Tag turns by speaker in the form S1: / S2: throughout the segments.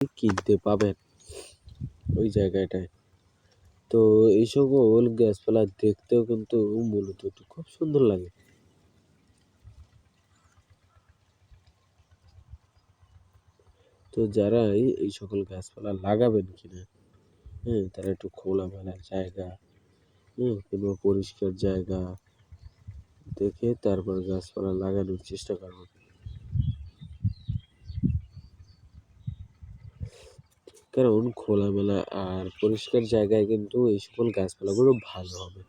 S1: কিনতে পাবেন ওই জায়গাটায়। তো এই সকল গাছপালা দেখতেও কিন্তু মূলত একটু খুব সুন্দর লাগে। তো যারাই এই সকল গাছপালা লাগাবেন কিনা, হ্যাঁ? তারা একটু খোলামেলা জায়গা, কিংবা পরিষ্কার জায়গা দেখে তারপর গাছপালা লাগানোর চেষ্টা করবেন। কারণ খোলামেলা আর পরিষ্কার জায়গায় কিন্তু এই সকল গাছপালাগুলো ভালো হবে।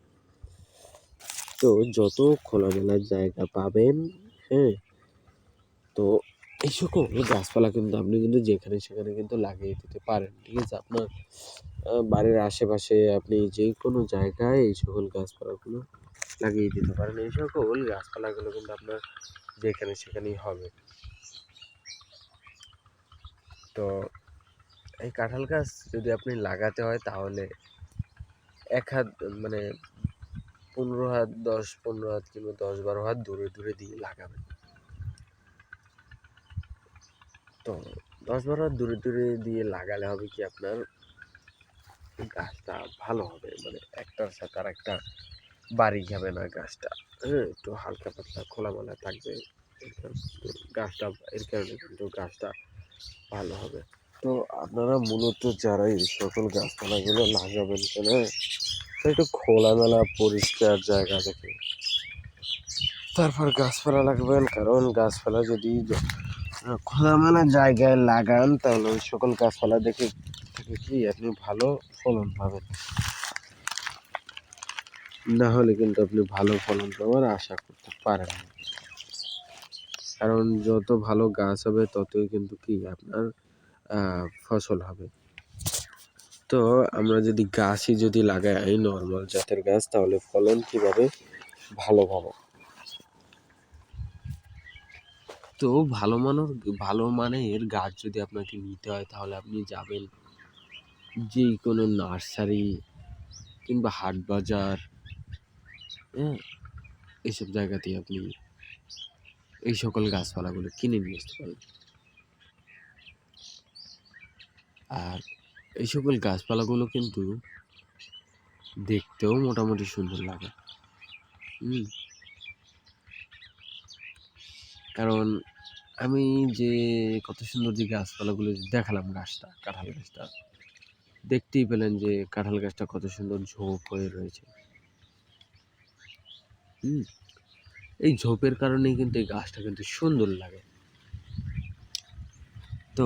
S1: তো যত খোলামেলা জায়গা পাবেন, হ্যাঁ? তো এই সকল গাছপালা কিন্তু আপনি কিন্তু যেখানে সেখানে কিন্তু লাগিয়ে দিতে পারেন। ঠিক আছে? আপনার বাড়ির আশেপাশে আপনি যেকোনো জায়গায় এই সকল গাছপালাগুলো লাগিয়ে দিতে পারেন। এই সকল গাছপালাগুলো কিন্তু আপনার যেখানে সেখানেই হবে। তো এই কাঁঠাল গাছ যদি আপনি লাগাতে হয় তাহলে ১ হাত মানে ১৫ হাত ১০-১৫ হাত কিংবা ১০-১২ হাত দূরে দিয়ে লাগাবেন। তো ১০-১২ হাত দূরে দিয়ে লাগালে হবে কি আপনার গাছটা ভালো হবে। মানে একটার সাথে আরেকটা বাড়ি খাবে না গাছটা। হ্যাঁ? একটু হালকা পাতলা খোলামেলা থাকবে। এর কারণে কিন্তু গাছটা ভালো হবে। তো আপনারা মূলত যারা এই সকল গাছপালাগুলো লাগাবেন কিনা, তো একটু খোলামেলা পরিষ্কার জায়গা দেখে তারপর গাছপালা লাগাবেন। কারণ গাছপালা যদি খোলামেলা জায়গায় লাগান তাহলে ওই সকল গাছপালা দেখে থেকে কি আপনি ভালো ফলন পাবেন। না হলে কিন্তু আপনি ভালো ফলন পাওয়ার আশা করতে পারেন না। কারণ যত ভালো গাছ হবে ততই কিন্তু কি আপনার ফসল হবে। তো আমরা যদি গাছই যদি লাগাই নরমাল জাতের গাছ তাহলে ফলন কিভাবে ভালো পাবো? তো ভালো মানের গাছ যদি আপনাকে নিতে হয় তাহলে আপনি যাবেন যেকোনো নার্সারি কিংবা হাট বাজার, হ্যাঁ? এইসব জায়গাতেই আপনি এই সকল গাছপালাগুলো কিনে নিয়ে আসতে পারেন। আর এই সকল গাছপালাগুলো কিন্তু দেখতেও মোটামুটি সুন্দর লাগে। হুম? কারণ আমি যে কত সুন্দর যে গাছপালাগুলো দেখালাম কাঁঠাল গাছটা, দেখতেই পেলেন যে কাঁঠাল গাছটা কত সুন্দর ঝোপ হয়ে রয়েছে। হুম? এই ঝোপের কারণেই কিন্তু এই গাছটা কিন্তু সুন্দর লাগে। তো